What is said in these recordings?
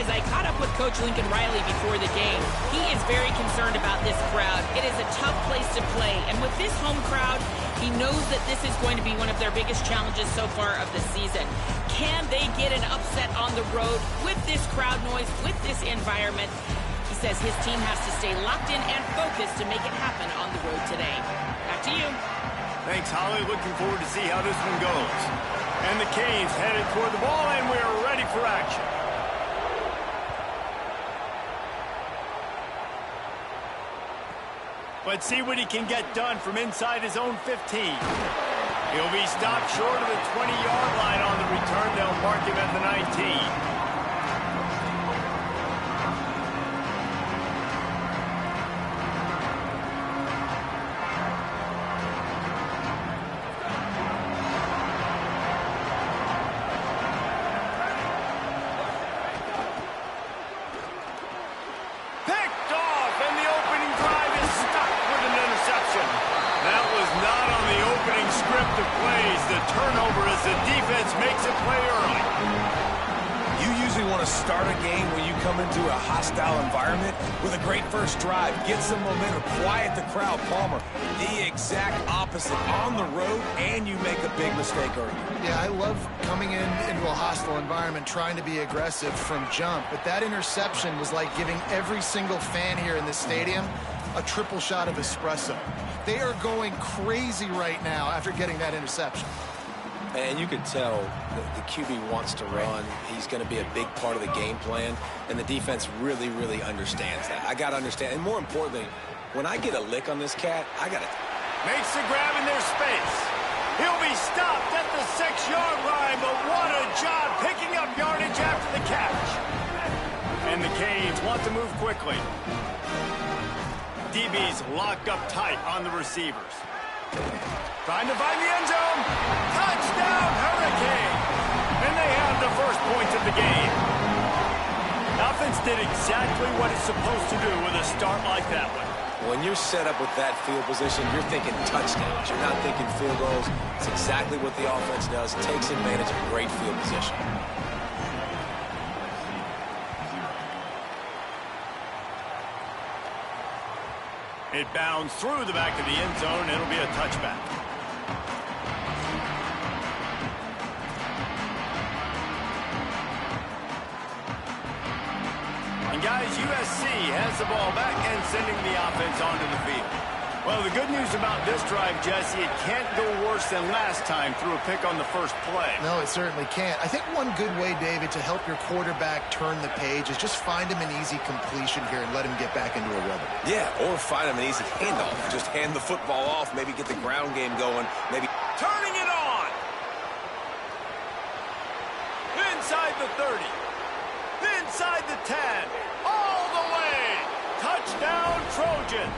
as I caught up with Coach Lincoln Riley before the game, he is very concerned about this crowd. It is a tough place to play, and with this home crowd, he knows that this is going to be one of their biggest challenges so far of the season. Can they get an upset on the road with this crowd noise, with this environment? He says his team has to stay locked in and focused to make it happen on the road today. Back to you. Thanks, Holly. Looking forward to see how this one goes. And the Canes headed toward the ball, and we're ready for action. Let's see what he can get done from inside his own 15. He'll be stopped short of the 20-yard line on the return. They'll mark him at the 19. Start a game when you come into a hostile environment with a great first drive. Get some momentum, quiet the crowd. Palmer, the exact opposite on the road, and you make a big mistake early. Yeah, I love coming into a hostile environment, trying to be aggressive from jump. But that interception was like giving every single fan here in this stadium a triple shot of espresso. They are going crazy right now after getting that interception. And you can tell the QB wants to run. He's going to be a big part of the game plan, and the defense really, really understands that. I got to understand, and more importantly, when I get a lick on this cat, I got to... Makes the grab in their space. He'll be stopped at the 6-yard line, but what a job picking up yardage after the catch. And the Canes want to move quickly. DB's locked up tight on the receivers. Trying to find the end zone. Touchdown, Hurricane! And they have the first points of the game. Offense did exactly what it's supposed to do with a start like that one. When you're set up with that field position, you're thinking touchdowns. You're not thinking field goals. It's exactly what the offense does. It takes advantage of great field position. It bounds through the back of the end zone. It'll be a touchback. And guys, USC has the ball back and sending the offense onto the field. Well, the good news about this drive, Jesse, it can't go worse than last time through a pick on the first play. No, it certainly can't. I think one good way, David, to help your quarterback turn the page is just find him an easy completion here and let him get back into a rhythm. Yeah, or find him an easy handoff. Just hand the football off, maybe get the ground game going, maybe... Turning it on! Inside the 30. Inside the 10. All the way! Touchdown, Trojans!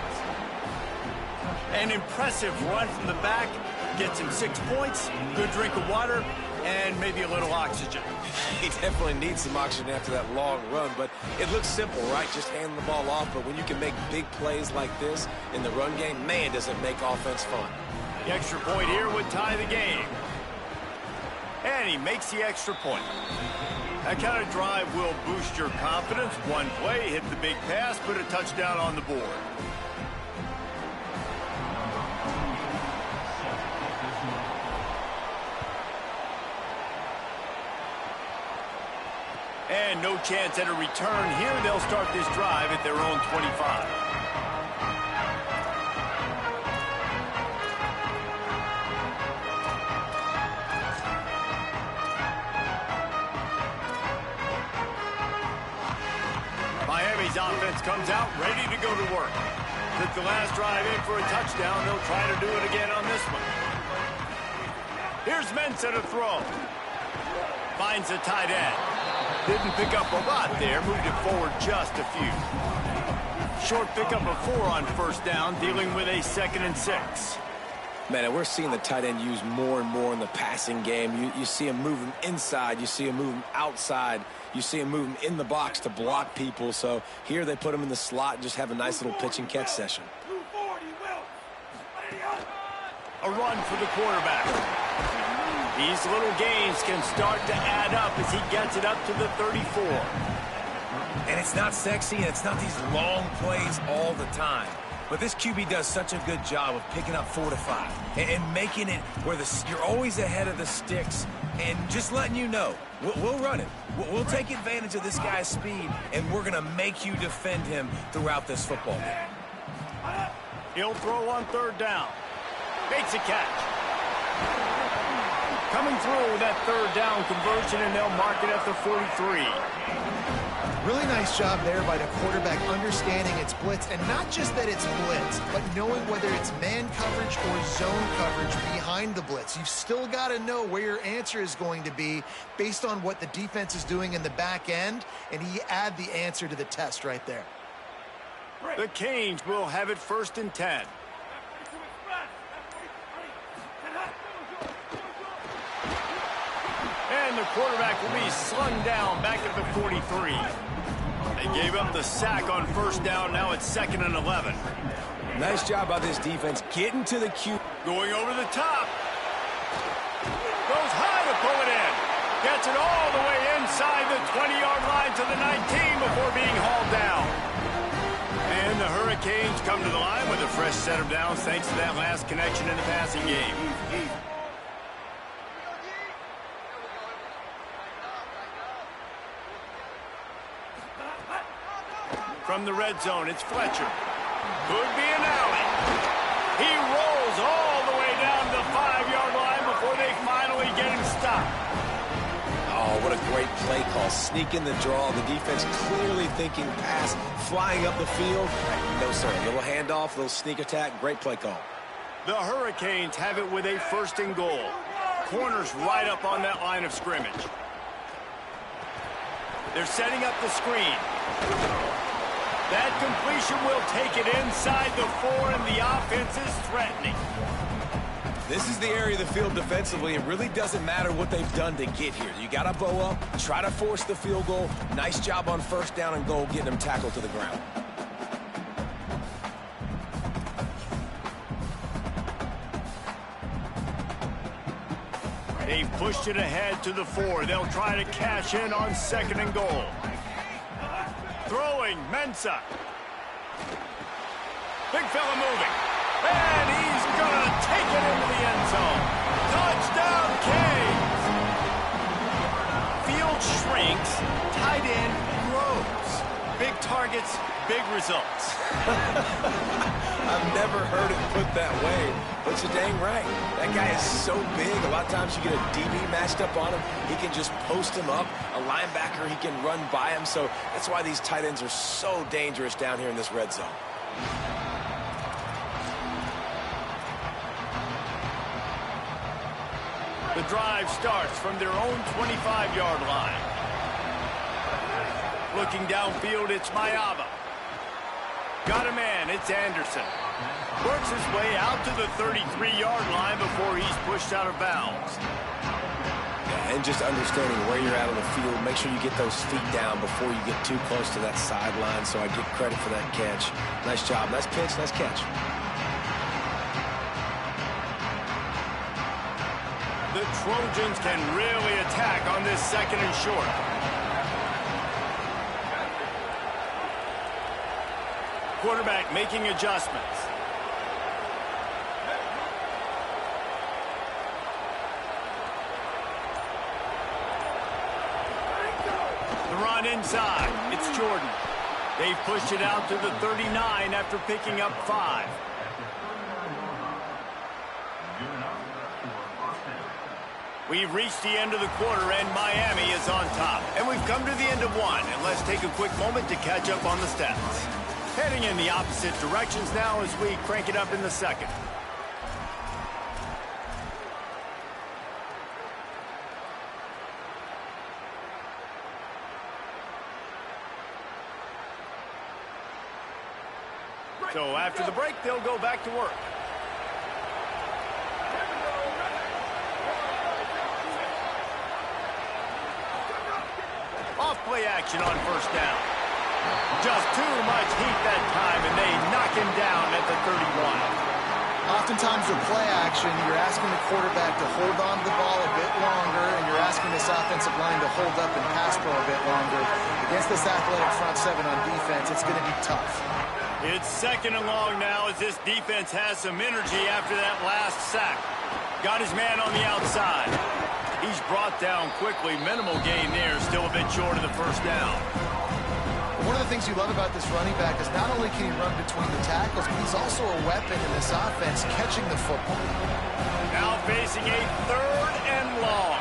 An impressive run from the back. Gets him 6 points, good drink of water, and maybe a little oxygen. He definitely needs some oxygen after that long run, but it looks simple, right? Just hand the ball off, but when you can make big plays like this in the run game, man, does it make offense fun. The extra point here would tie the game. And he makes the extra point. That kind of drive will boost your confidence. One play, hit the big pass, put a touchdown on the board. And no chance at a return here. They'll start this drive at their own 25. Miami's offense comes out ready to go to work. Took the last drive in for a touchdown. They'll try to do it again on this one. Here's Ncaa to throw. Finds the tight end. Didn't pick up a lot there, moved it forward just a few. Short pickup of 4 on first down, dealing with a 2nd and 6. Man, and we're seeing the tight end used more and more in the passing game. You see him moving inside, you see him moving outside, you see him moving in the box to block people. So here they put him in the slot and just have a nice little pitch and catch session. A run for the quarterback. These little gains can start to add up as he gets it up to the 34. And it's not sexy, and it's not these long plays all the time. But this QB does such a good job of picking up 4 to 5 and making it where you're always ahead of the sticks and just letting you know, we'll run it. We'll take advantage of this guy's speed, and we're going to make you defend him throughout this football game. He'll throw on 3rd down. Makes a catch. Coming through with that 3rd down conversion, and they'll mark it at the 43. Really nice job there by the quarterback understanding it's blitz, and not just that it's blitz, but knowing whether it's man coverage or zone coverage behind the blitz. You've still got to know where your answer is going to be based on what the defense is doing in the back end, and he add the answer to the test right there. The Canes will have it 1st and 10. And the quarterback will be slung down back at the 43. They gave up the sack on 1st down. Now it's 2nd and 11. Nice job by this defense getting to the Q. Going over the top. Goes high to pull it in. Gets it all the way inside the 20-yard line to the 19 before being hauled down. And the Hurricanes come to the line with a fresh set of downs thanks to that last connection in the passing game. From the red zone, it's Fletcher. Could be an alley. He rolls all the way down to the 5-yard line before they finally get him stopped. Oh, what a great play call. Sneaking the draw. The defense clearly thinking pass, flying up the field. No, sir. A little handoff, a little sneak attack. Great play call. The Hurricanes have it with a 1st and goal. Corners right up on that line of scrimmage. They're setting up the screen. That completion will take it inside the 4, and the offense is threatening. This is the area of the field defensively. It really doesn't matter what they've done to get here. You got to bow up, try to force the field goal. Nice job on 1st down and goal, getting them tackled to the ground. They've pushed it ahead to the 4. They'll try to cash in on 2nd and goal. Throwing, Ncaa. Big fella moving. And he's going to take it into the end zone. Touchdown, Canes. Field shrinks. Tight end grows. Big targets, big results. I've never heard it put that way, but you're dang right. That guy is so big. A lot of times you get a DB matched up on him. He can just post him up. A linebacker, he can run by him. So that's why these tight ends are so dangerous down here in this red zone. The drive starts from their own 25-yard line. Looking downfield, it's Ncaa. Got a man, it's Anderson. Works his way out to the 33-yard line before he's pushed out of bounds. Yeah, and just understanding where you're at on the field, make sure you get those feet down before you get too close to that sideline, so I get credit for that catch. Nice job, nice pitch, nice catch. The Trojans can really attack on this 2nd and short. Quarterback making adjustments. The run inside. It's Jordan. They've pushed it out to the 39 after picking up 5. We've reached the end of the quarter, and Miami is on top. And we've come to the end of one, and let's take a quick moment to catch up on the stats. Heading in the opposite directions now as we crank it up in the 2nd. So after the break, they'll go back to work. Off-play action on 1st down. Just too much heat that time, and they knock him down at the 31. Oftentimes with play action, you're asking the quarterback to hold on to the ball a bit longer, and you're asking this offensive line to hold up and pass pro a bit longer. The Against this athletic front seven on defense, it's going to be tough. It's 2nd and long now as this defense has some energy after that last sack. Got his man on the outside. He's brought down quickly. Minimal gain there, still a bit short of the first down. One of the things you love about this running back is not only can he run between the tackles, but he's also a weapon in this offense catching the football. Now facing a 3rd and long.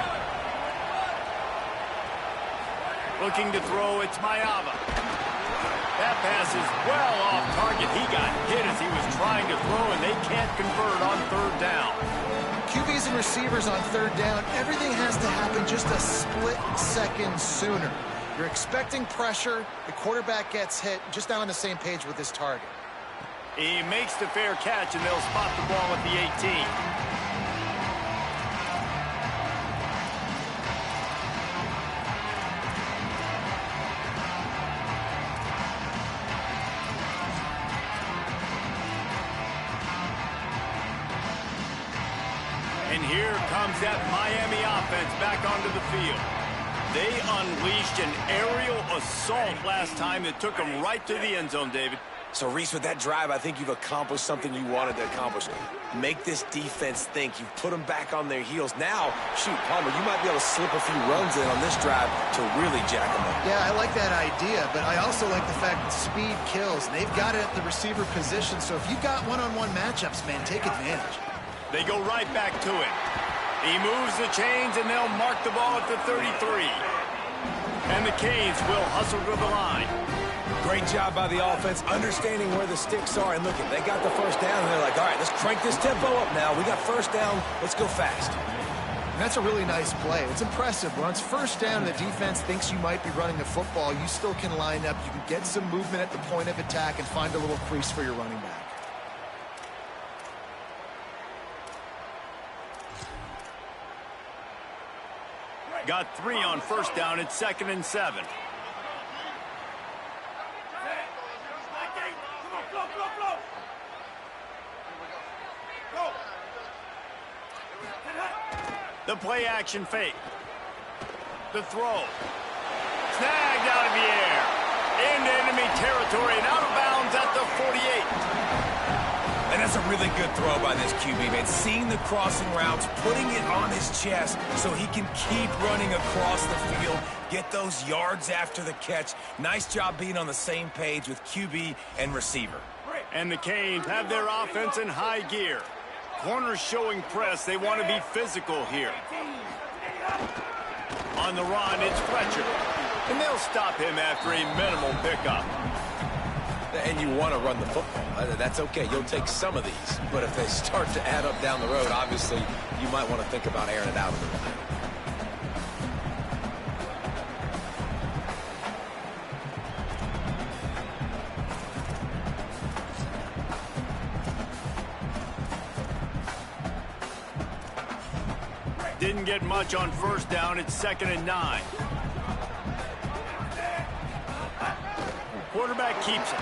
Looking to throw, it's Ncaa. That pass is well off target. He got hit as he was trying to throw, and they can't convert on 3rd down. QBs and receivers on 3rd down, everything has to happen just a split second sooner. You're expecting pressure, the quarterback gets hit, just not on the same page with his target. He makes the fair catch, and they'll spot the ball at the 18. And here comes that Miami offense back onto the field. They unleashed an aerial assault last time that took them right to the end zone, David. So, Reese, with that drive, I think you've accomplished something you wanted to accomplish. Make this defense think. You've put them back on their heels. Now, shoot, Palmer, you might be able to slip a few runs in on this drive to really jack them up. Yeah, I like that idea, but I also like the fact that speed kills. They've got it at the receiver position, so if you've got one-on-one matchups, man, take advantage. They go right back to it. He moves the chains, and they'll mark the ball at the 33. And the Canes will hustle to the line. Great job by the offense, understanding where the sticks are. And look, they got the first down, and they're like, all right, let's crank this tempo up now. We got first down. Let's go fast. And that's a really nice play. It's impressive. When it's first down and the defense thinks you might be running the football, you still can line up. You can get some movement at the point of attack and find a little crease for your running back. Got 3 on first down. It's 2nd and 7. The play action fake. The throw. Snagged out of the air. Into enemy territory and out of bounds at the 48. And that's a really good throw by this QB, man. Seeing the crossing routes, putting it on his chest so he can keep running across the field, get those yards after the catch. Nice job being on the same page with QB and receiver. And the Canes have their offense in high gear. Corners showing press. They want to be physical here. On the run, it's Fletcher. And they'll stop him after a minimal pickup. And you want to run the football. That's okay. You'll take some of these. But if they start to add up down the road, obviously, you might want to think about airing it out a little bit. Didn't get much on first down. It's 2nd and 9. Quarterback keeps it.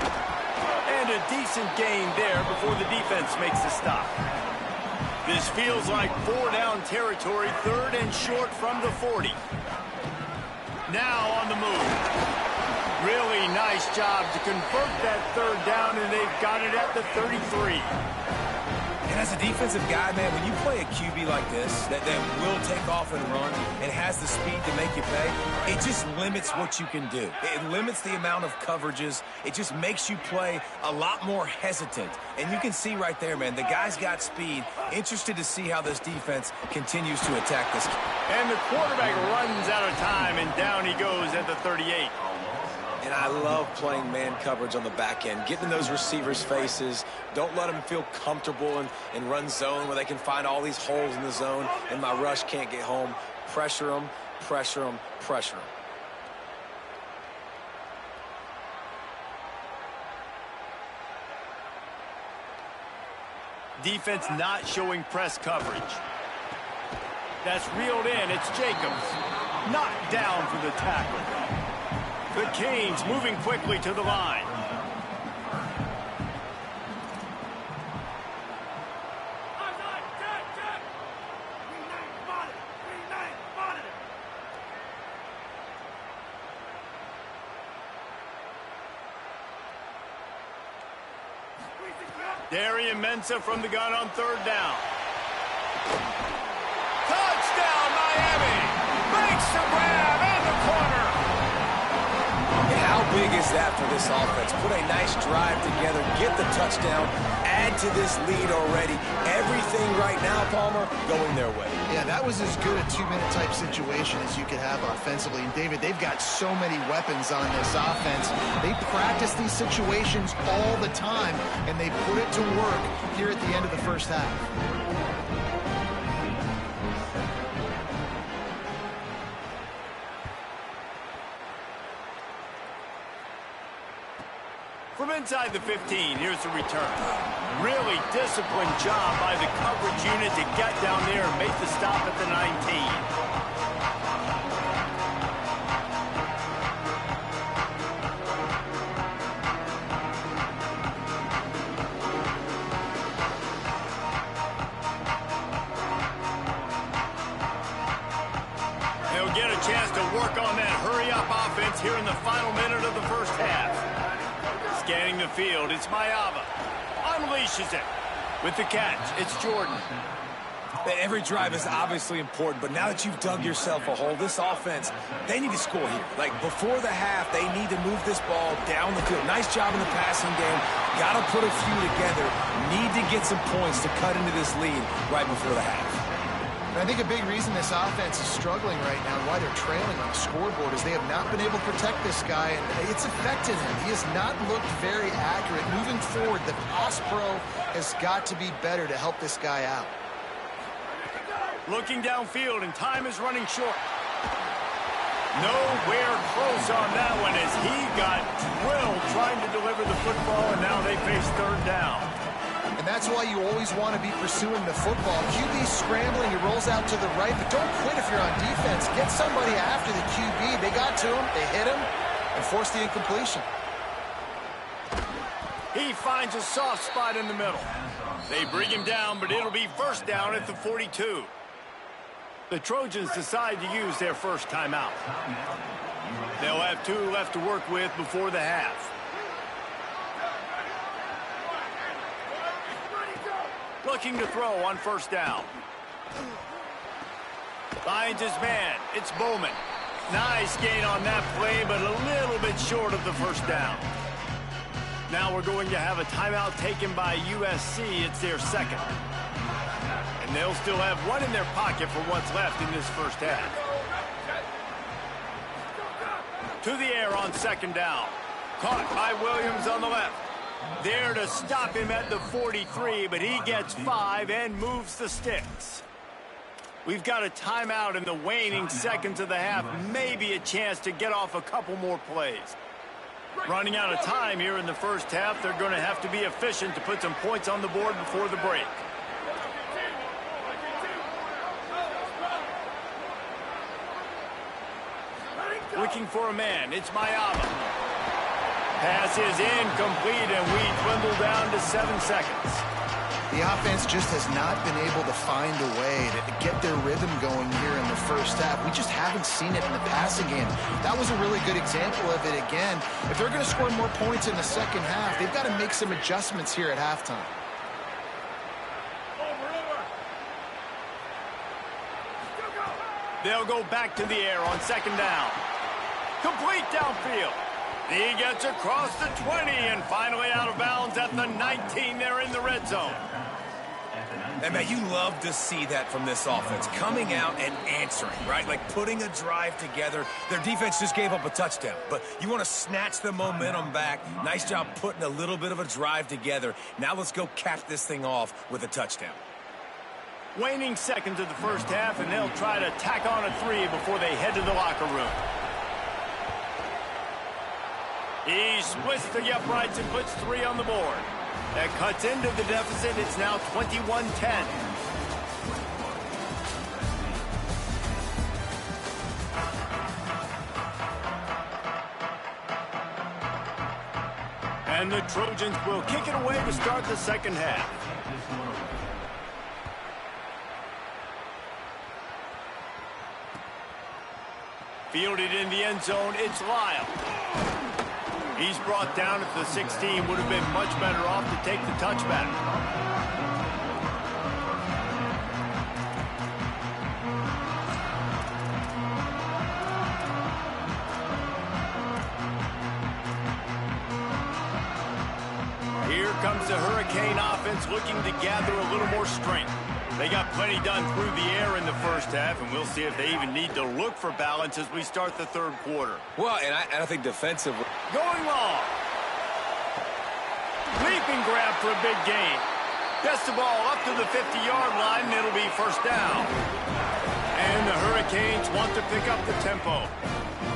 And a decent gain there before the defense makes the stop. This feels like 4-down territory, 3rd and short from the 40. Now on the move. Really nice job to convert that 3rd down, and they've got it at the 33. And as a defensive guy, man, when you play a QB like this that will take off and run and has the speed to make you pay, it just limits what you can do. It limits the amount of coverages. It just makes you play a lot more hesitant. And you can see right there, man, the guy's got speed. Interested to see how this defense continues to attack this. And the quarterback runs out of time, and down he goes at the 38. And I love playing man coverage on the back end, getting in those receivers' faces. Don't let them feel comfortable and run zone where they can find all these holes in the zone and my rush can't get home. Pressure them, pressure them, pressure them. Defense not showing press coverage. That's reeled in. It's Jacobs. Knocked down for the tackle. The Canes moving quickly to the line. Ncaa from the gun on third down. Touchdown, Miami! Makes the grab in the corner. And how big is that for this offense? Put a nice drive together, get the touchdown, add to this lead already. Everything right now, Palmer, going their way. Yeah, that was as good a two-minute type situation as you could have offensively. And, David, they've got so many weapons on this offense. They practice these situations all the time, and they put it to work here at the end of the first half. From inside the 15, here's the return. Really disciplined job by the coverage unit to get down there and make the stop at the 19. They'll get a chance to work on that hurry-up offense here in the final minute of the first half. Scanning the field, it's Ncaa. Unleashes it. With the catch, it's Jordan. Every drive is obviously important, but now that you've dug yourself a hole, this offense, they need to score here. Like, before the half, they need to move this ball down the field. Nice job in the passing game. Got to put a few together. Need to get some points to cut into this lead right before the half. And I think a big reason this offense is struggling right now and why they're trailing on the scoreboard is they have not been able to protect this guy, and it's affected him. He has not looked very accurate. Moving forward, the pass pro has got to be better to help this guy out. Looking downfield, and time is running short. Nowhere close on that one as he got drilled trying to deliver the football, and now they face third down. And that's why you always want to be pursuing the football. QB's scrambling, he rolls out to the right, but don't quit if you're on defense. Get somebody after the QB. They got to him, they hit him, and forced the incompletion. He finds a soft spot in the middle. They bring him down, but it'll be first down at the 42. The Trojans decide to use their first timeout. They'll have 2 left to work with before the half. Looking to throw on first down. Finds his man. It's Bowman. Nice gain on that play, but a little bit short of the first down. Now we're going to have a timeout taken by USC. It's their second. And they'll still have one in their pocket for what's left in this first half. To the air on second down. Caught by Williams on the left. There to stop him at the 43, but he gets 5 and moves the sticks. We've got a timeout in the waning seconds of the half. Maybe a chance to get off a couple more plays. Running out of time here in the first half. They're going to have to be efficient to put some points on the board before the break. Looking for a man. It's Ncaa. Pass is incomplete, and we dwindle down to 7 seconds. The offense just has not been able to find a way to get their rhythm going here in the first half. We just haven't seen it in the passing game. That was a really good example of it again. If they're going to score more points in the second half, they've got to make some adjustments here at halftime. They'll go back to the air on second down. Complete downfield. He gets across the 20 and finally out of bounds at the 19. They're in the red zone. And, man, you love to see that from this offense, coming out and answering, right? Like putting a drive together. Their defense just gave up a touchdown, but you want to snatch the momentum back. Nice job putting a little bit of a drive together. Now let's go cap this thing off with a touchdown. Waning seconds of the first half, and they'll try to tack on a 3 before they head to the locker room. He splits the uprights and puts 3 on the board. That cuts into the deficit. It's now 21-10. And the Trojans will kick it away to start the second half. Fielded in the end zone, it's Lyle. He's brought down at the 16. Would have been much better off to take the touchback. Here comes the Hurricane offense looking to gather a little more strength. They got plenty done through the air in the first half, and we'll see if they even need to look for balance as we start the third quarter. Well, and I think defensively. Going long. Leaping grab for a big gain. Gets the ball up to the 50-yard line, and it'll be first down. And the Hurricanes want to pick up the tempo.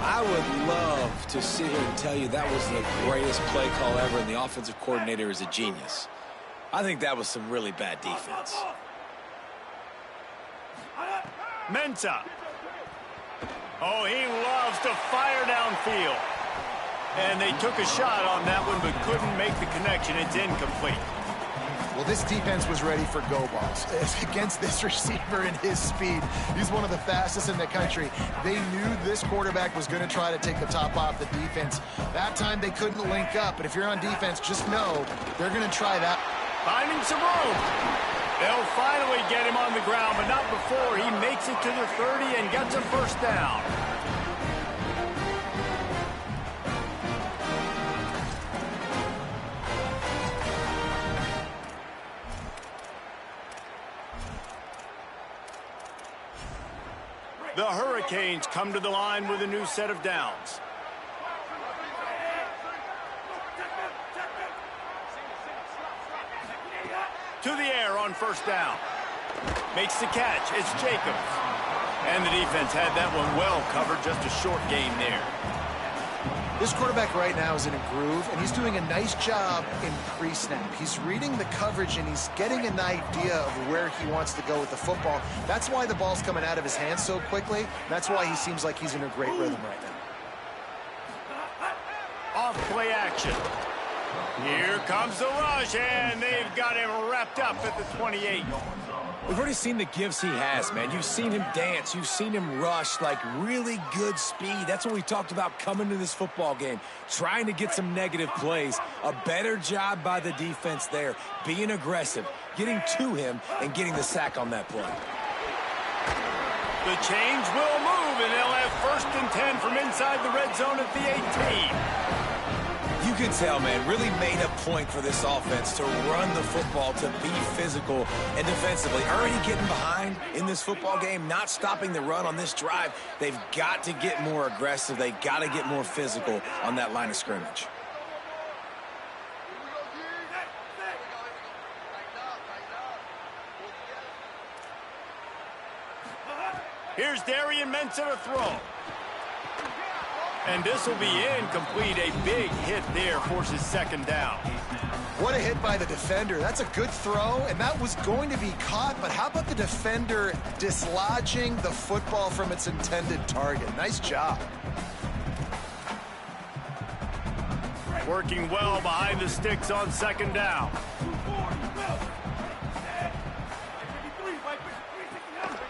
I would love to sit here and tell you that was the greatest play call ever, and the offensive coordinator is a genius. I think that was some really bad defense. Ncaa. Oh, he loves to fire downfield. And they took a shot on that one, but couldn't make the connection. It's incomplete. Well, this defense was ready for go balls. Against this receiver and his speed, he's one of the fastest in the country. They knew this quarterback was going to try to take the top off the defense. That time they couldn't link up, but if you're on defense, just know they're going to try that. Finding some room. They'll finally get him on the ground, but not before he makes it to the 30 and gets a first down. The Hurricanes come to the line with a new set of downs. To the air on first down. Makes the catch. It's Jacobs. And the defense had that one well covered. Just a short gain there. This quarterback right now is in a groove, and he's doing a nice job in pre-snap. He's reading the coverage, and he's getting an idea of where he wants to go with the football. That's why the ball's coming out of his hands so quickly. That's why he seems like he's in a great rhythm right now. Off play action. Here comes the rush, and they've got him wrapped up at the 28. We've already seen the gifts he has, man. You've seen him dance. You've seen him rush, like really good speed. That's what we talked about coming to this football game, trying to get some negative plays. A better job by the defense there, being aggressive, getting to him, and getting the sack on that play. The change will move, and they'll have first and 10 from inside the red zone at the 18. You can tell, man, really made a point for this offense to run the football, to be physical and defensively. Already getting behind in this football game, not stopping the run on this drive. They've got to get more aggressive. They've got to get more physical on that line of scrimmage. Here's Darian Ncaa to throw. And this will be incomplete. A big hit there forces second down. What a hit by the defender. That's a good throw, and that was going to be caught, but how about the defender dislodging the football from its intended target? Nice job. Working well behind the sticks on second down.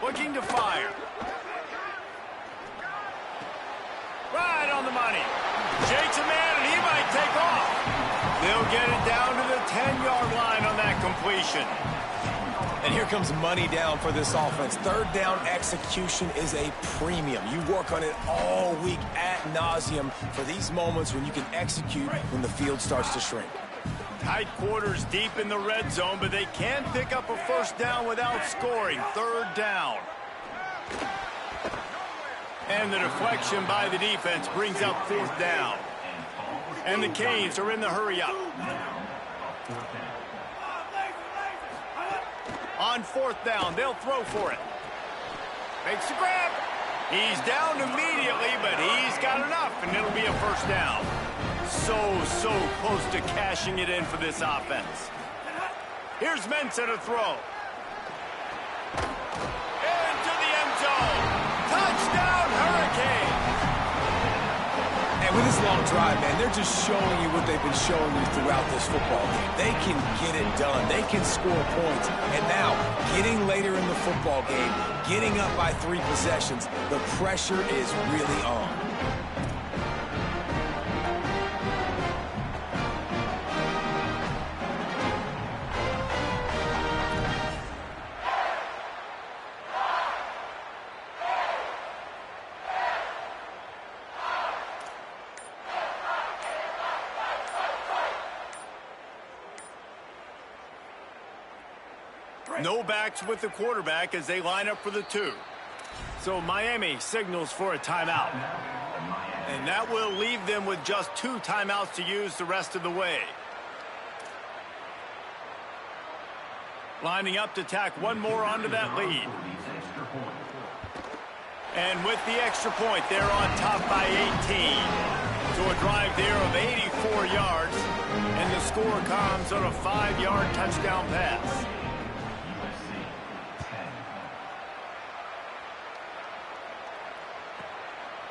Looking to fire. Right on the money. Jakes a man, and he might take off. They'll get it down to the 10-yard line on that completion. And here comes money down for this offense. Third down execution is a premium. You work on it all week ad nauseum for these moments when you can execute when the field starts to shrink. Tight quarters deep in the red zone, but they can pick up a first down without scoring. Third down. And the deflection by the defense brings up fourth down. And the Canes are in the hurry-up. On fourth down, they'll throw for it. Makes the grab. He's down immediately, but he's got enough, and it'll be a first down. So close to cashing it in for this offense. Here's Ncaa to throw. Into the end zone. Touchdown, Hurricane. And with this long drive, man, they're just showing you what they've been showing you throughout this football game. They can get it done. They can score points. And now, getting later in the football game, getting up by 3 possessions, the pressure is really on. No backs with the quarterback as they line up for the 2. So Miami signals for a timeout. And that will leave them with just 2 timeouts to use the rest of the way. Lining up to tack one more onto that lead. And with the extra point, they're on top by 18. So a drive there of 84 yards. And the score comes on a 5-yard touchdown pass.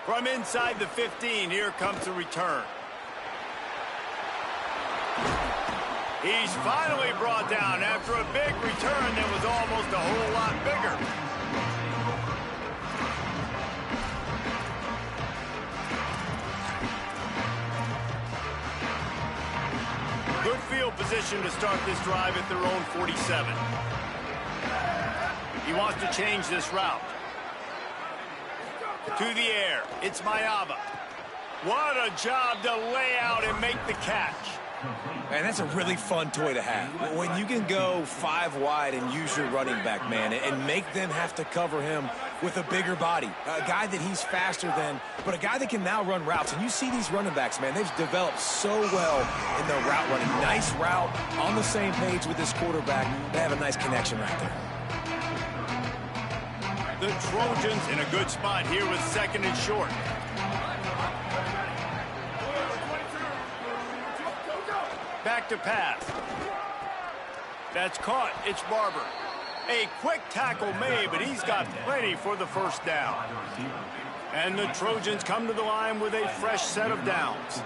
From inside the 15, here comes the return. He's finally brought down after a big return that was almost a whole lot bigger. Good field position to start this drive at their own 47. He wants to change this route. To the air, it's Ncaa. What a job to lay out and make the catch. Man, that's a really fun toy to have. When you can go 5 wide and use your running back, man, and make them have to cover him with a bigger body. A guy that he's faster than, but a guy that can now run routes. And you see these running backs, man, they've developed so well in their route running. Nice route, on the same page with this quarterback. They have a nice connection right there. The Trojans in a good spot here with 2nd and short. Back to pass. That's caught. It's Barber. A quick tackle made, but he's got plenty for the first down. And the Trojans come to the line with a fresh set of downs.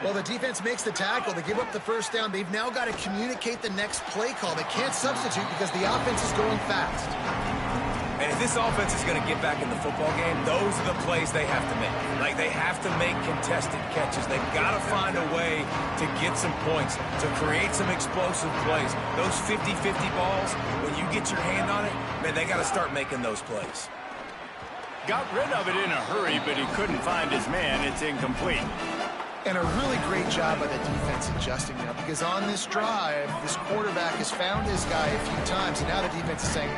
Well, the defense makes the tackle. They give up the first down. They've now got to communicate the next play call. They can't substitute because the offense is going fast. And if this offense is going to get back in the football game, those are the plays they have to make. Like, they have to make contested catches. They've got to find a way to get some points, to create some explosive plays. Those 50-50 balls, when you get your hand on it, man, they got to start making those plays. Got rid of it in a hurry, but he couldn't find his man. It's incomplete. And a really great job by the defense adjusting now, because on this drive, this quarterback has found his guy a few times, and now the defense is saying,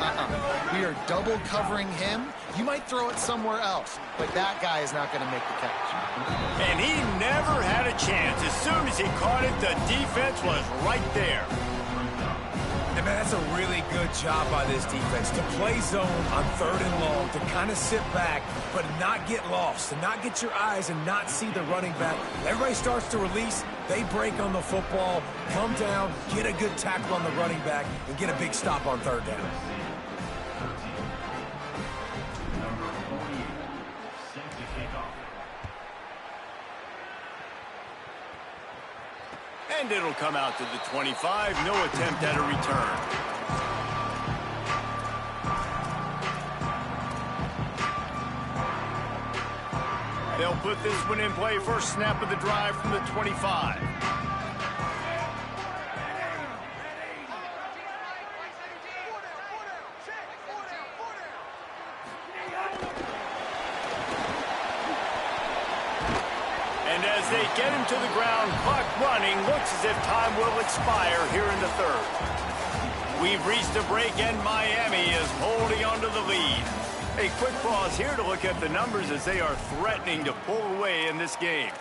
we are double covering him. You might throw it somewhere else, but that guy is not going to make the catch. And he never had a chance. As soon as he caught it, the defense was right there. And man, that's a really good job by this defense to play zone on 3rd and long, to kind of sit back, but not get lost, to not get your eyes and not see the running back. Everybody starts to release. They break on the football, come down, get a good tackle on the running back, and get a big stop on 3rd down. And it'll come out to the 25. No attempt at a return. They'll put this one in play. First snap of the drive from the 25. And as they get him to the ground, clock running, looks as if time will expire here in the 3rd. We've reached a break, and Miami is holding on to the lead. A quick pause here to look at the numbers as they are threatening to pull away in this game.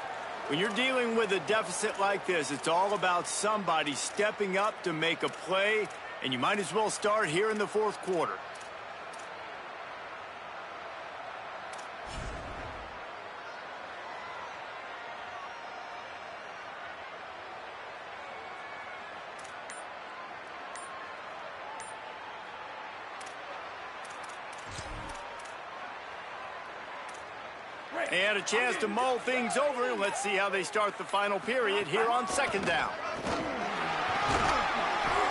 When you're dealing with a deficit like this, it's all about somebody stepping up to make a play, and you might as well start here in the 4th quarter. They had a chance to mull things over. Let's see how they start the final period here on 2nd down.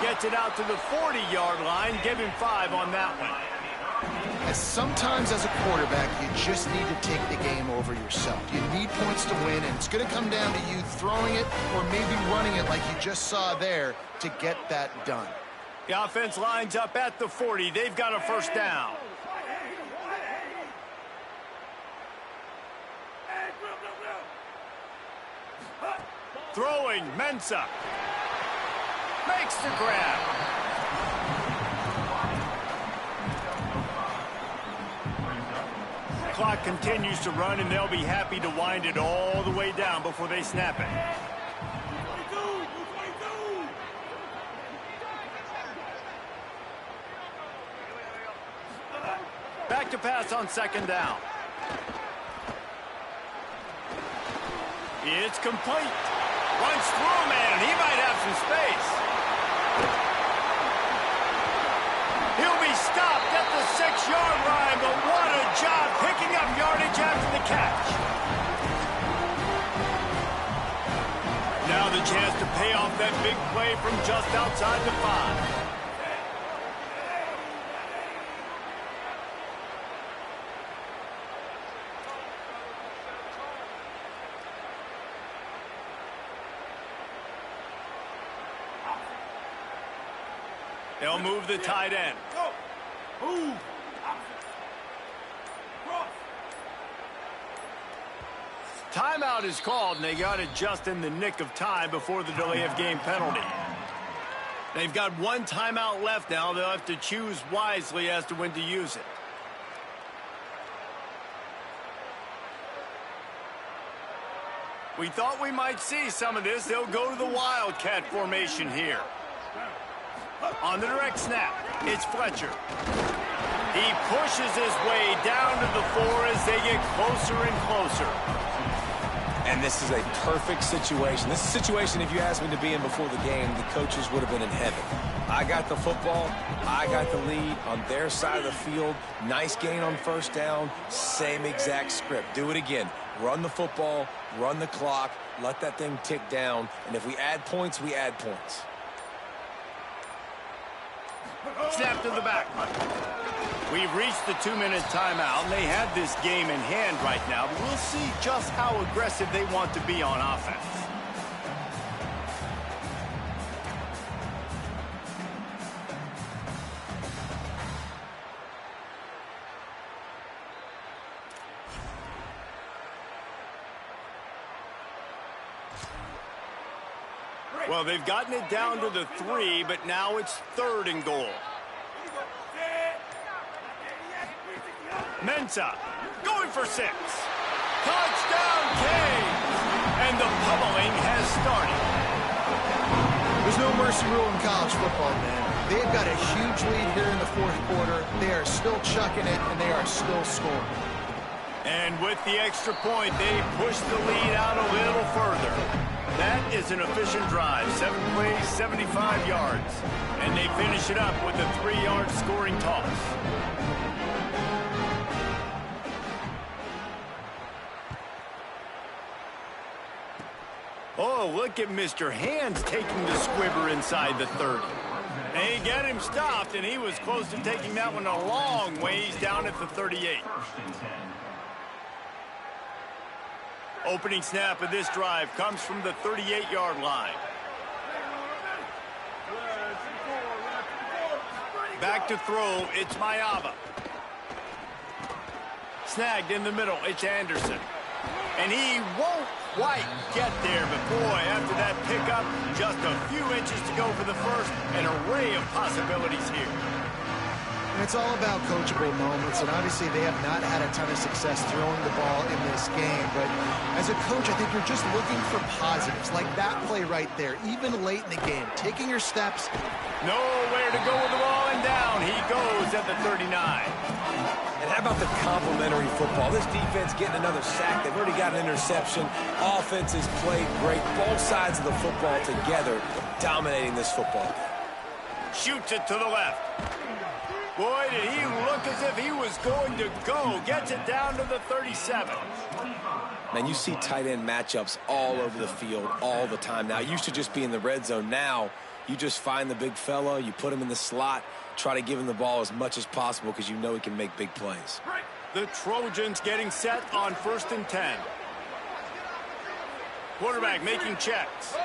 Gets it out to the 40-yard line. Give him 5 on that one. Sometimes as a quarterback, you just need to take the game over yourself. You need points to win, and it's going to come down to you throwing it or maybe running it like you just saw there to get that done. The offense lines up at the 40. They've got a first down. Throwing, Ncaa. Makes the grab. clock continues to run, and they'll be happy to wind it all the way down before they snap it. Back to pass on second down. It's complete. Runs through a man, and he might have some space. He'll be stopped at the 6-yard line, but what a job picking up yardage after the catch. Now the chance to pay off that big play from just outside the 5. They'll move the tight end. Move. Timeout is called, and they got it just in the nick of time before the delay of game penalty. They've got one timeout left now. They'll have to choose wisely as to when to use it. We thought we might see some of this. They'll go to the Wildcat formation here. On the direct snap, it's Fletcher. He pushes his way down to the 4 as they get closer and closer. And this is a perfect situation. This is a situation, if you asked me to be in before the game, the coaches would have been in heaven. I got the football. I got the lead on their side of the field. Nice gain on first down. Same exact script. Do it again. Run the football, run the clock, let that thing tick down. And if we add points, we add points. Snap to the back. We've reached the 2-minute timeout, and they have this game in hand right now, but we'll see just how aggressive they want to be on offense. Well, they've gotten it down to the 3, but now it's 3rd and goal. Ncaa going for 6. Touchdown, Canes! And the pummeling has started. There's no mercy rule in college football, man. They've got a huge lead here in the 4th quarter. They are still chucking it, and they are still scoring. And with the extra point, they push the lead out a little further. That is an efficient drive. 7 plays, 75 yards. And they finish it up with a 3-yard scoring toss. Oh, look at Mr. Hands taking the squibber inside the 30. They get him stopped, and he was close to taking that one a long ways down at the 38. Opening snap of this drive comes from the 38-yard line. Back to throw, it's Ncaa. Snagged in the middle, it's Anderson. And he won't quite get there, but boy, after that pickup, just a few inches to go for the first, an array of possibilities here. And it's all about coachable moments, and obviously they have not had a ton of success throwing the ball in this game, but as a coach, I think you're just looking for positives, like that play right there, even late in the game, taking your steps. Nowhere to go with the ball, and down he goes at the 39. And how about the complimentary football? This defense getting another sack. They've already got an interception. Offense has played great. Both sides of the football together dominating this football. Shoots it to the left. Boy, did he look as if he was going to go. Gets it down to the 37. Man, you see tight end matchups all over the field all the time. Now, it used to just be in the red zone. Now, you just find the big fella, you put him in the slot, try to give him the ball as much as possible because you know he can make big plays. The Trojans getting set on 1st and 10. Quarterback making checks.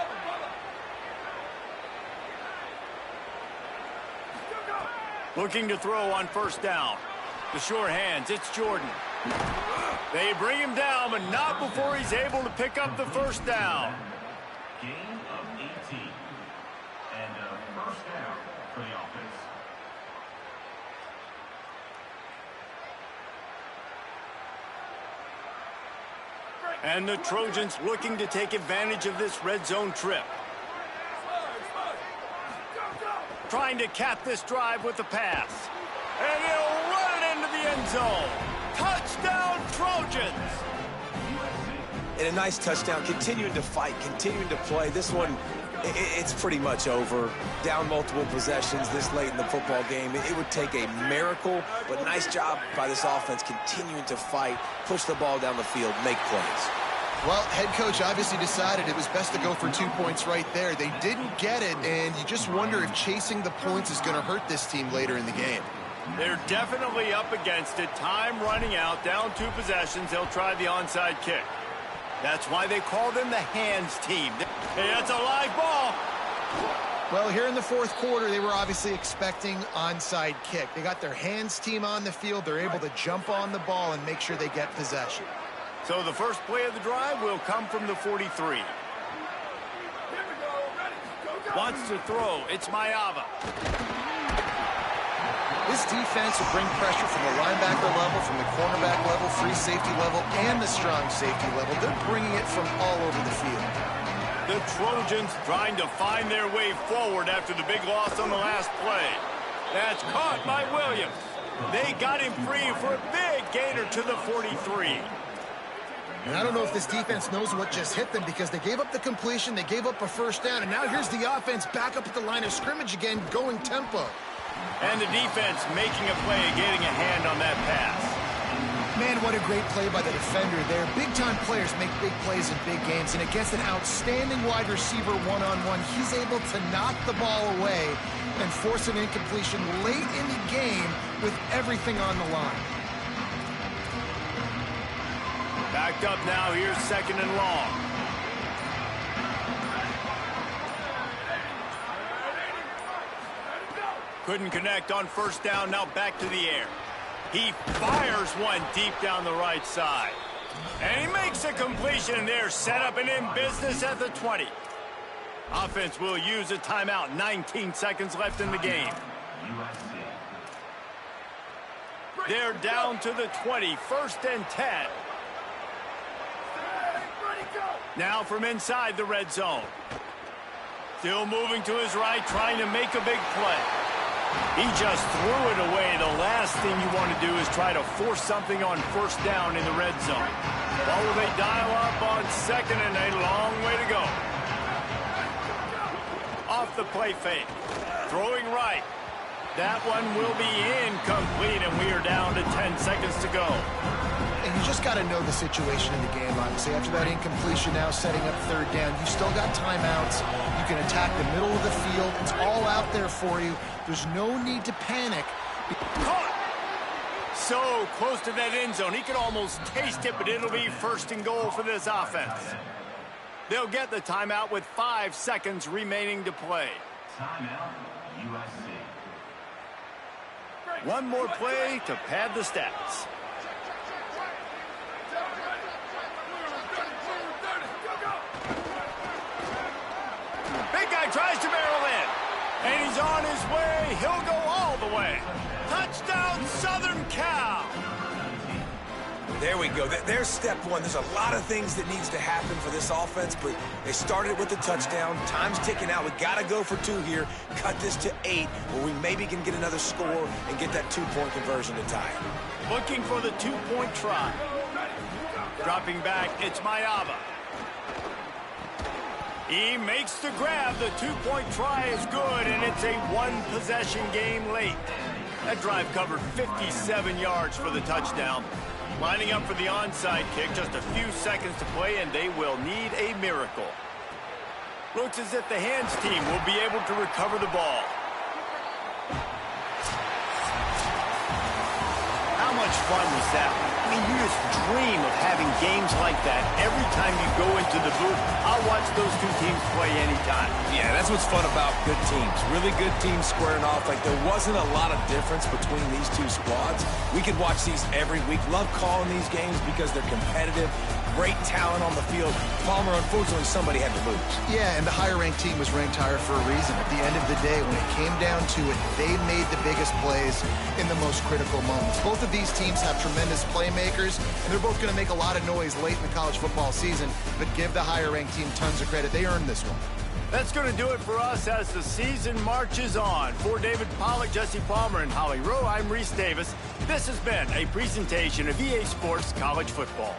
Looking to throw on 1st down. The short hands, it's Jordan. They bring him down, but not before he's able to pick up the 1st down. Gain of 18. And a 1st down for the offense. And the Trojans looking to take advantage of this red zone trip. Trying to cap this drive with the pass. And he'll run it into the end zone. Touchdown, Trojans! And a nice touchdown, continuing to fight, continuing to play. This one, it's pretty much over. Down multiple possessions this late in the football game. It would take a miracle, but nice job by this offense continuing to fight, push the ball down the field, make plays. Well, head coach obviously decided it was best to go for 2 points right there. They didn't get it, and you just wonder if chasing the points is going to hurt this team later in the game. They're definitely up against it. Time running out, down 2 possessions. They'll try the onside kick. That's why they call them the hands team. Hey, that's a live ball. Well, here in the fourth quarter, they were obviously expecting onside kick. They got their hands team on the field. They're able to jump on the ball and make sure they get possession. So the first play of the drive will come from the 43. Wants to throw. It's Ncaa. This defense will bring pressure from the linebacker level, from the cornerback level, free safety level, and the strong safety level. They're bringing it from all over the field. The Trojans trying to find their way forward after the big loss on the last play. That's caught by Williams. They got him free for a big gainer to the 43. And I don't know if this defense knows what just hit them because they gave up the completion, they gave up a first down, and now here's the offense back up at the line of scrimmage again, going tempo. And the defense making a play, getting a hand on that pass. Man, what a great play by the defender there. Big-time players make big plays in big games, and against an outstanding wide receiver one-on-one, he's able to knock the ball away and force an incompletion late in the game with everything on the line. Backed up now, here's 2nd and long. Couldn't connect on first down, now back to the air. He fires one deep down the right side. And he makes a completion, and they're set up and in business at the 20. Offense will use a timeout, 19 seconds left in the game. They're down to the 20, 1st and 10. Now from inside the red zone. Still moving to his right, trying to make a big play. He just threw it away. The last thing you want to do is try to force something on first down in the red zone. Or will they dial up on 2nd and a long way to go. Off the play fake. Throwing right. That one will be incomplete, and we are down to 10 seconds to go. And you just got to know the situation in the game, obviously. After that incompletion now setting up 3rd down, you still got timeouts. You can attack the middle of the field. It's all out there for you. There's no need to panic. Caught! So close to that end zone. He could almost taste it, but it'll be 1st and goal for this offense. They'll get the timeout with 5 seconds remaining to play. Timeout, USC. One more play to pad the stats. Big guy tries to barrel in. And he's on his way. He'll go all the way. Touchdown, Southern Cal. There we go. There's step one. There's a lot of things that needs to happen for this offense, but they started with the touchdown. Time's ticking out. We got to go for 2 here. Cut this to 8, where we maybe can get another score and get that 2-point conversion to tie it. Looking for the 2-point try. Dropping back, it's Ncaa. He makes the grab. The 2-point try is good, and it's a 1-possession game late. That drive covered 57 yards for the touchdown. Lining up for the onside kick, just a few seconds to play, and they will need a miracle. Looks as if the hands team will be able to recover the ball. How much fun was that? I mean, you just dream of having games like that every time you go into the booth. I'll watch those 2 teams play anytime. Yeah, that's what's fun about good teams. Really good teams squaring off. Like, there wasn't a lot of difference between these 2 squads. We could watch these every week. Love calling these games because they're competitive. great talent on the field. Palmer, unfortunately, somebody had to lose. Yeah, and the higher-ranked team was ranked higher for a reason. At the end of the day, when it came down to it, they made the biggest plays in the most critical moments. Both of these teams have tremendous playmakers, and they're both going to make a lot of noise late in the college football season, but give the higher-ranked team tons of credit. They earned this one. That's going to do it for us as the season marches on. For David Pollack, Jesse Palmer, and Holly Rowe, I'm Reese Davis. This has been a presentation of EA Sports College Football.